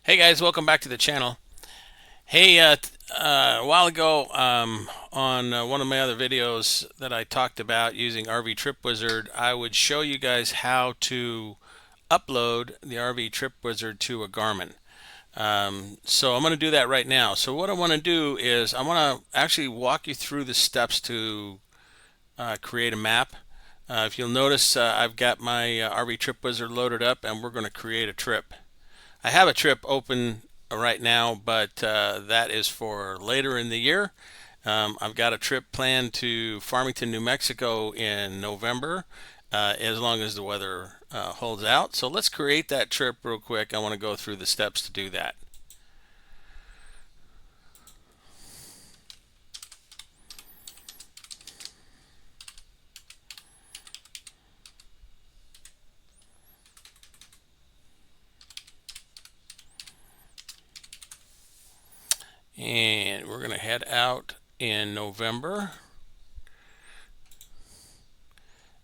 Hey guys, welcome back to the channel. Hey, a while ago on one of my other videos that I talked about using RV Trip Wizard, I would show you guys how to upload the RV Trip Wizard to a Garmin. So I'm going to do that right now. So what I want to do is I want to actually walk you through the steps to create a map. If you'll notice, I've got my RV Trip Wizard loaded up and we're going to create a trip. I have a trip open right now, but that is for later in the year. I've got a trip planned to Farmington, New Mexico in November, as long as the weather holds out. So let's create that trip real quick. I want to go through the steps to do that. And we're going to head out in November.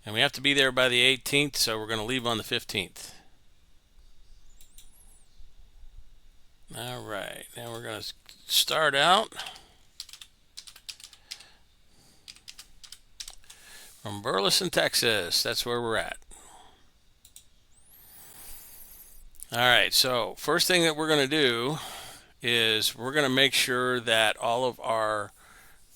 And we have to be there by the 18th, so we're going to leave on the 15th. All right, now we're going to start out from Burleson, Texas. That's where we're at. All right, so first thing that we're going to do is we're going to make sure that all of our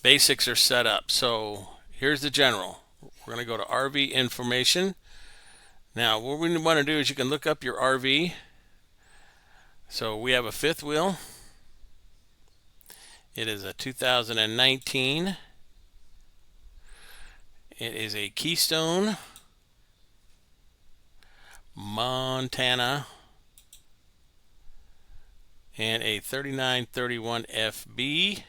basics are set up. So here's the general. We're going to go to RV information. Now what we want to do is you can look up your RV. So we have a fifth wheel. It is a 2019. It is a Keystone Montana and a 3931 FB.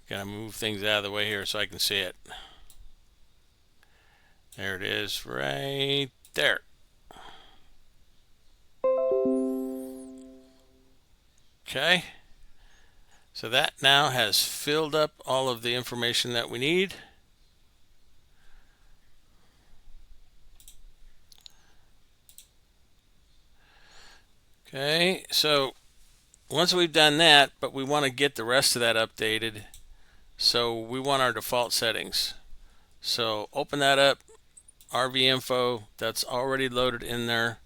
Gotta move things out of the way here so I can see it. There it is right there. Okay, so that now has filled up all of the information that we need. Okay, so once we've done that, but we want to get the rest of that updated, so we want our default settings. So open that up, RV info, that's already loaded in there.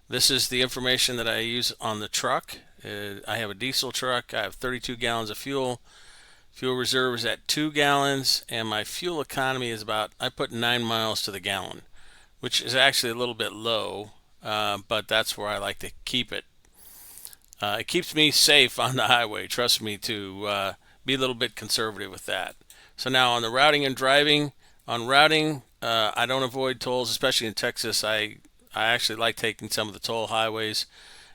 This is the information that I use on the truck. I have a diesel truck. I have 32 gallons of fuel. Fuel reserve is at 2 gallons, and my fuel economy is about, I put 9 miles to the gallon, which is actually a little bit low, but that's where I like to keep it. It keeps me safe on the highway. Trust me to be a little bit conservative with that. So now on the routing and driving, on routing, I don't avoid tolls, especially in Texas. I actually like taking some of the toll highways.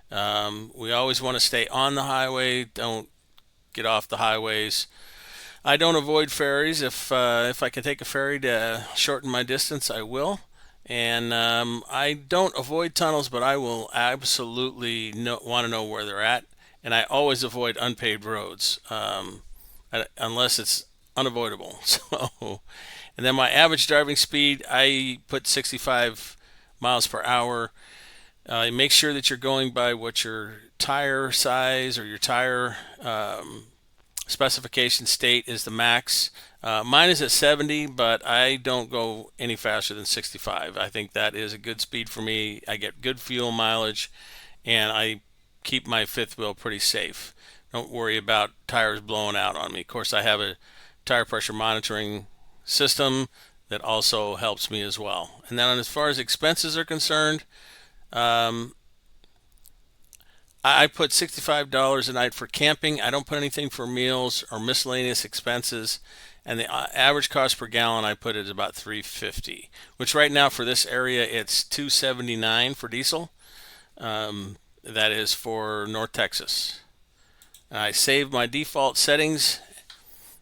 We always want to stay on the highway. Don't get off the highways. I don't avoid ferries. If I can take a ferry to shorten my distance, I will. And I don't avoid tunnels, but I will absolutely want to know where they're at. And I always avoid unpaved roads unless it's unavoidable. So, and then my average driving speed, I put 65 miles per hour. Make sure that you're going by what your tire size or your tire specification state is the max. Mine is at 70, but I don't go any faster than 65. I think that is a good speed for me. I get good fuel mileage, and I keep my fifth wheel pretty safe. Don't worry about tires blowing out on me. Of course, I have a tire pressure monitoring system that also helps me as well. And then as far as expenses are concerned, um, I put $65 a night for camping. I don't put anything for meals or miscellaneous expenses. And the average cost per gallon I put is about $3.50, which right now for this area it's $2.79 for diesel. That is for North Texas. I saved my default settings,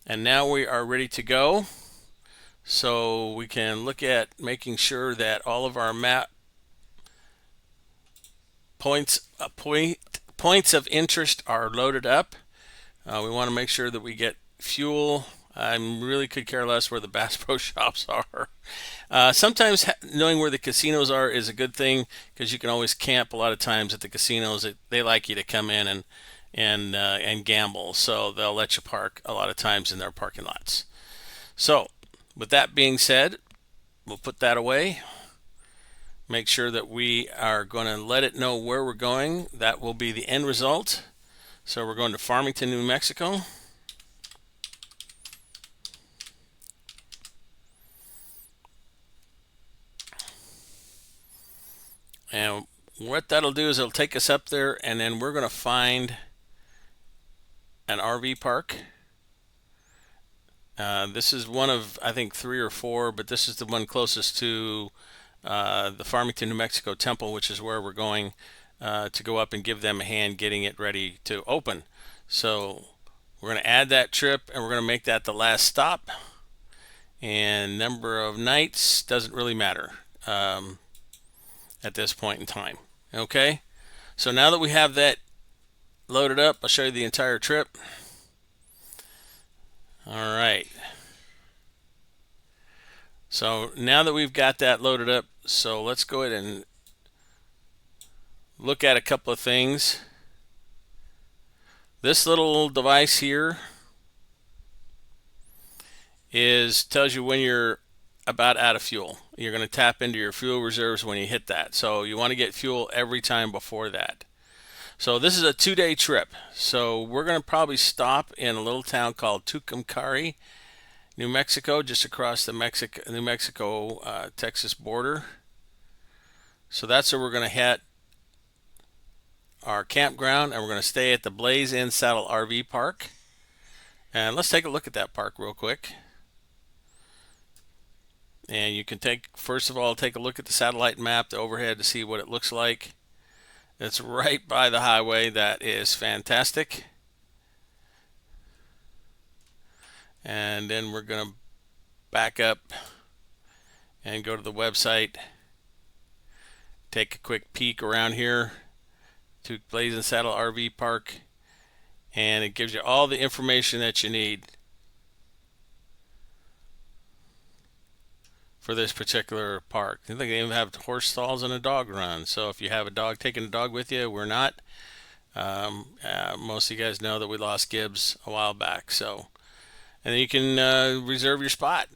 and now we are ready to go. So we can look at making sure that all of our map points of interest are loaded up. We want to make sure that we get fuel. I really could care less where the Bass Pro Shops are. Sometimes knowing where the casinos are is a good thing because you can always camp a lot of times at the casinos. They like you to come in and gamble, so they'll let you park a lot of times in their parking lots. So, with that being said, we'll put that away. Make sure that we are going to let it know where we're going. That will be the end result. So we're going to Farmington, New Mexico. And what that'll do is it'll take us up there, and then we're going to find an RV park. This is one of, I think, 3 or 4, but this is the one closest to the Farmington, New Mexico Temple, which is where we're going to go up and give them a hand getting it ready to open. So we're going to add that trip, and we're going to make that the last stop. And number of nights doesn't really matter at this point in time. Okay, so now that we have that loaded up, I'll show you the entire trip. All right. So now that we've got that loaded up, so let's go ahead and look at a couple of things. This little device here tells you when you're about out of fuel. You're going to tap into your fuel reserves when you hit that. So you want to get fuel every time before that. So this is a 2-day trip. So we're going to probably stop in a little town called Tucumcari, New Mexico, just across the New Mexico Texas border. So that's where we're going to hit our campground, and we're going to stay at the Blaze Inn Saddle RV Park. And let's take a look at that park real quick. And you can first of all, take a look at the satellite map, the overhead, to see what it looks like. It's right by the highway. That is fantastic. And then we're going to back up and go to the website. Take a quick peek around here to Blazing Saddle RV Park, and it gives you all the information that you need for this particular park. I think they even have horse stalls and a dog run. So if you have a dog, taking a dog with you, we're not. Most of you guys know that we lost Gibbs a while back. So, and then you can reserve your spot.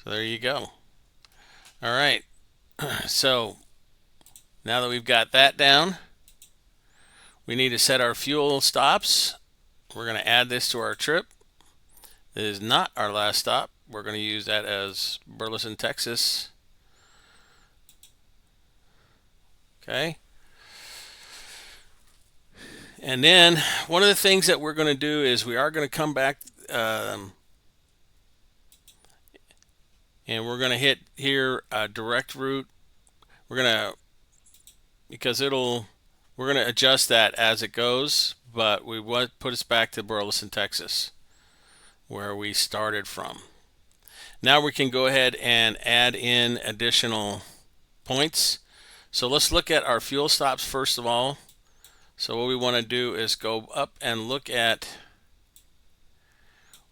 So there you go. All right. So now that we've got that down, we need to set our fuel stops. We're going to add this to our trip. It is not our last stop. We're going to use that as Burleson, Texas. Okay. And then one of the things that we're going to do is we are going to come back and we're going to hit here a direct route. We're going to, we're going to adjust that as it goes, but we want put us back to Burleson, Texas, where we started from. Now we can go ahead and add in additional points. So let's look at our fuel stops first of all. So what we want to do is go up and look at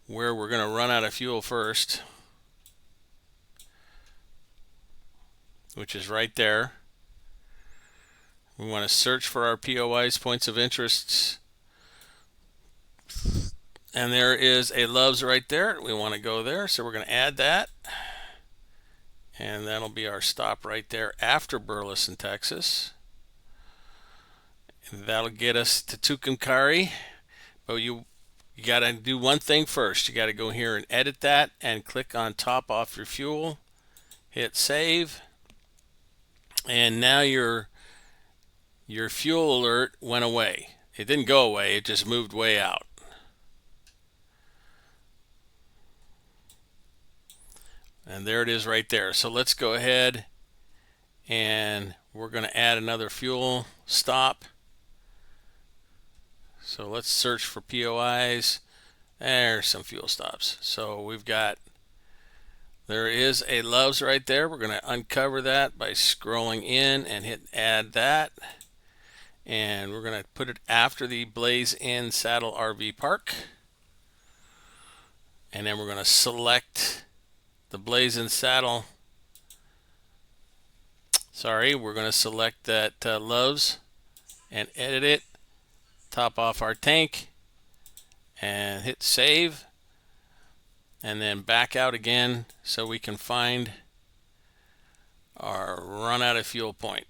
where we're going to run out of fuel first, which is right there. We want to search for our POIs, points of interest, and there is a Loves right there. We want to go there, so we're going to add that, and that'll be our stop right there after Burleson, Texas. And that'll get us to Tucumcari, but you got to do one thing first. You got to go here and edit that and click on top off your fuel, hit save, and now your fuel alert went away. It didn't go away, it just moved way out. And there it is right there. So let's go ahead and we're going to add another fuel stop. So let's search for POIs. There's some fuel stops. So we've got, there is a Loves right there. We're going to uncover that by scrolling in and hit add that. And we're going to put it after the Blaze Inn Saddle RV Park. And then we're going to select the blazing saddle. Sorry, we're going to select that Loves and edit it, top off our tank, and hit save, and then back out again so we can find our run out of fuel point,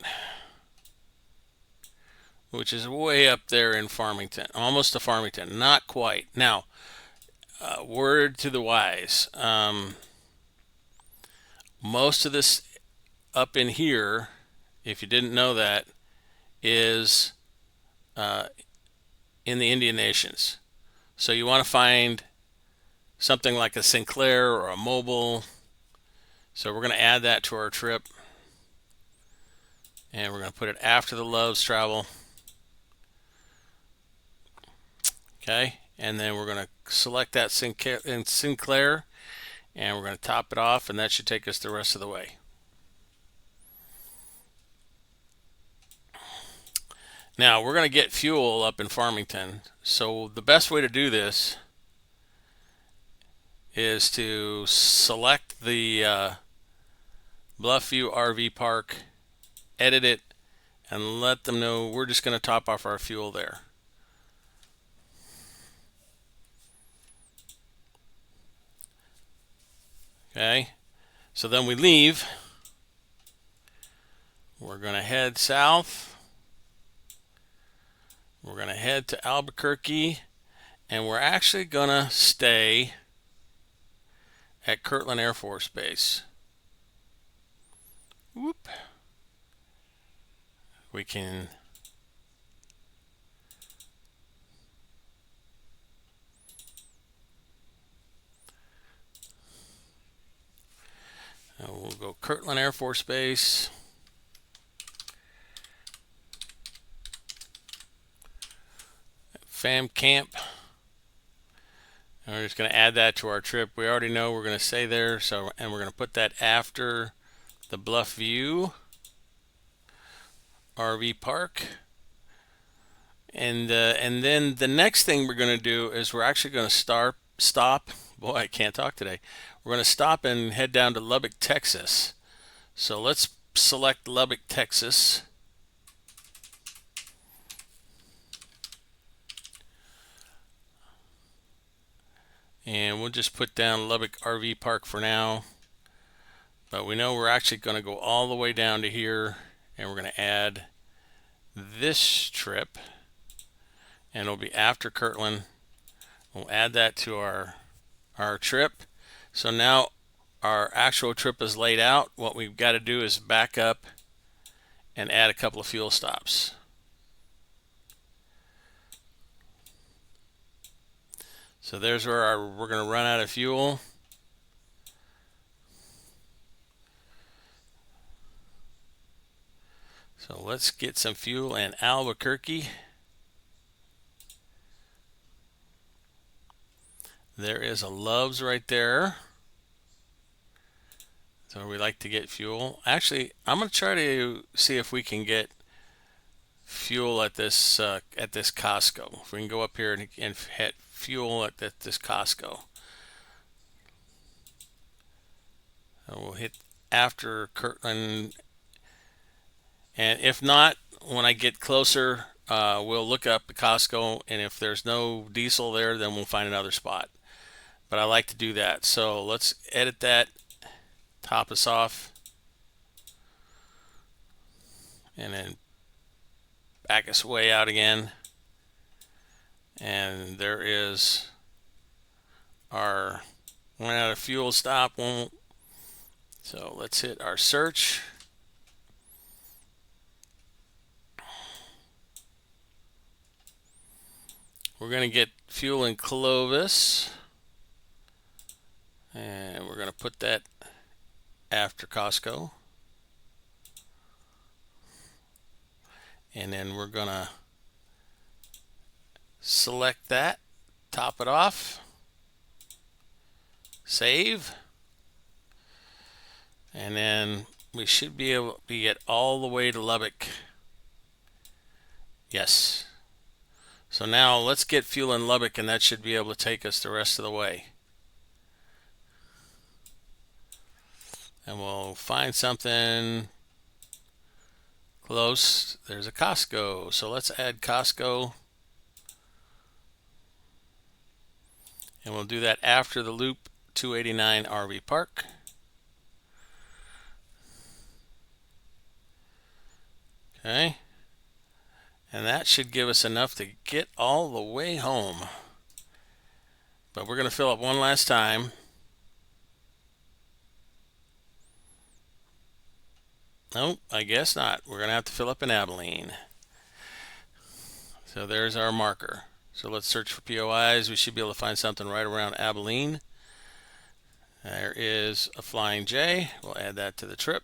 which is way up there in Farmington, almost to Farmington, not quite. Now, word to the wise, most of this up in here, if you didn't know that, is in the Indian Nations. So you want to find something like a Sinclair or a Mobil. So we're going to add that to our trip, and we're going to put it after the Loves travel. Okay, and then we're going to select that Sinclair, and we're going to top it off, and that should take us the rest of the way. Now we're going to get fuel up in Farmington. So the best way to do this is to select the Bluffview RV Park, edit it, and let them know we're just going to top off our fuel there. Okay, so then we leave. We're going to head south. We're going to head to Albuquerque, and we're actually going to stay at Kirtland Air Force Base. Whoop. We can we'll go Kirtland Air Force Base. Fam Camp. And we're just going to add that to our trip. We already know we're going to stay there, so and we're going to put that after the Bluffview RV Park. And then the next thing we're going to do is we're actually going to stop. Boy, I can't talk today. We're going to stop and head down to Lubbock, Texas. So let's select Lubbock, Texas. And we'll just put down Lubbock RV Park for now. But we know we're actually going to go all the way down to here, and we're going to add this trip, and it'll be after Kirtland. We'll add that to our trip. So now our actual trip is laid out. What we've got to do is back up and add a couple of fuel stops. So there's where we're going to run out of fuel. So let's get some fuel in Albuquerque. There is a Loves right there. So we like to get fuel. Actually, I'm going to try to see if we can get fuel at this Costco. If we can go up here and hit fuel at this Costco. And we'll hit after Kirtland. And if not, when I get closer, we'll look up the Costco, and if there's no diesel there, then we'll find another spot. But I like to do that. So let's edit that, top us off, and then back us way out again. And there is our run out of fuel stop. So let's hit our search. We're going to get fuel in Clovis, and we're going to put that after Costco. And then we're going to select that, top it off, save, and then we should be able to get all the way to Lubbock. Yes. So now let's get fuel in Lubbock, and that should be able to take us the rest of the way. and we'll find something close. There's a Costco, so let's add Costco, and we'll do that after the Loop 289 RV Park. Okay, and that should give us enough to get all the way home, but we're going to fill up one last time. Nope, I guess not. We're going to have to fill up in Abilene. So there's our marker. So let's search for POIs. We should be able to find something right around Abilene. There is a Flying J. We'll add that to the trip.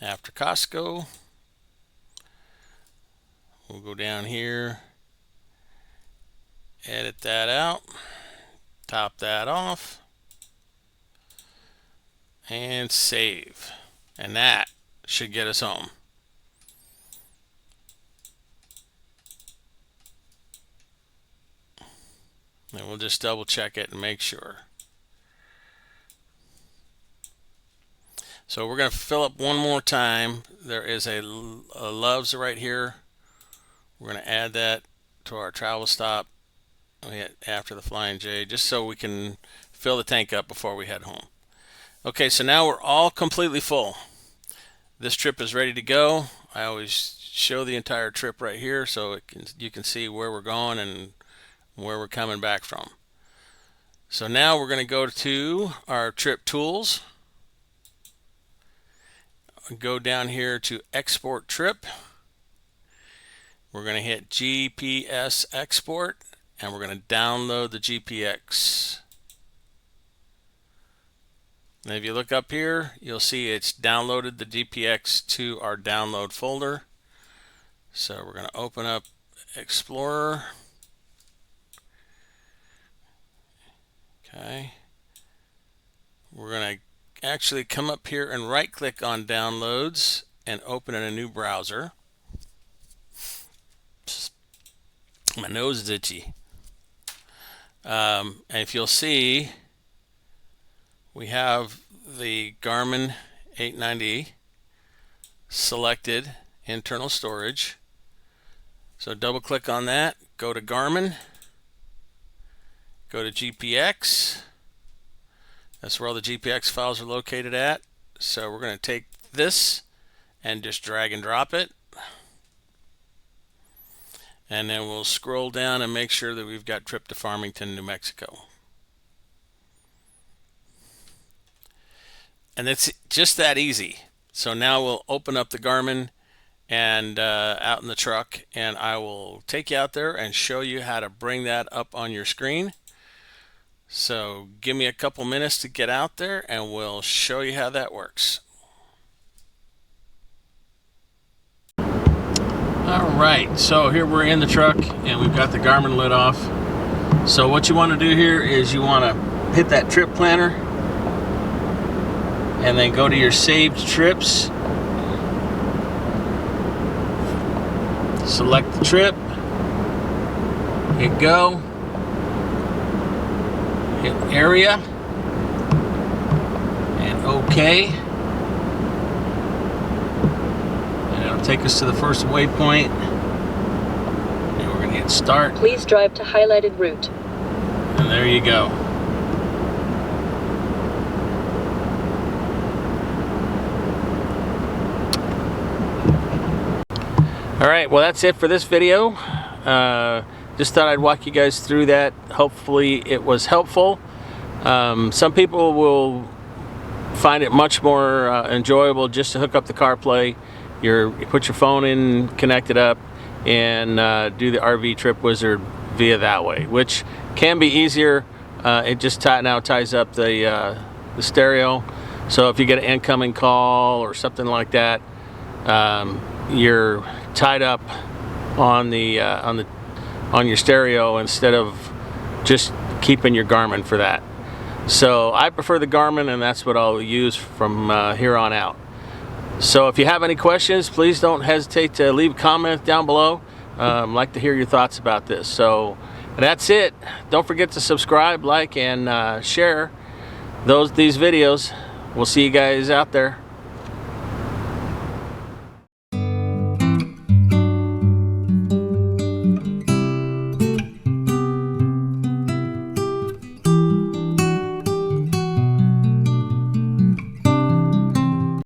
After Costco, we'll go down here, edit that out, top that off, and save. And that should get us home. And we'll just double check it and make sure. So we're going to fill up one more time. There is a Loves right here. We're going to add that to our travel stop after the Flying J, just so we can fill the tank up before we head home. Okay, so now we're all completely full. This trip is ready to go. I always show the entire trip right here so you can see where we're going and where we're coming back from. So now we're going to go to our trip tools. Go down here to export trip. We're going to hit GPS export, and we're going to download the GPX. And if you look up here, you'll see it's downloaded the GPX to our download folder. So we're going to open up Explorer. Okay. We're going to actually come up here and right click on downloads and open in a new browser. My nose is itchy. And if you'll see, we have the Garmin 890 selected internal storage. So double click on that, go to Garmin, go to GPX. That's where all the GPX files are located at. So we're going to take this and just drag and drop it. And then we'll scroll down and make sure that we've got trip to Farmington, New Mexico. And it's just that easy. So now we'll open up the Garmin and out in the truck, and I will take you out there and show you how to bring that up on your screen. So give me a couple minutes to get out there and we'll show you how that works. Alright, so here we're in the truck and we've got the Garmin lid off. So what you want to do here is you want to hit that trip planner and then go to your saved trips. Select the trip, hit go, hit area, and OK. Take us to the first waypoint, and we're going to hit start. Please drive to highlighted route. And there you go. Alright, well that's it for this video. Just thought I'd walk you guys through that. Hopefully it was helpful. Some people will find it much more enjoyable just to hook up the CarPlay. You put your phone in, connect it up, and do the RV Trip Wizard via that way, which can be easier. It just ties up the stereo. So if you get an incoming call or something like that, you're tied up on your stereo instead of just keeping your Garmin for that. So I prefer the Garmin, and that's what I'll use from here on out. So if you have any questions, please don't hesitate to leave a comment down below. I'd like to hear your thoughts about this. So that's it. Don't forget to subscribe, like, and share. these videos. We'll see you guys out there.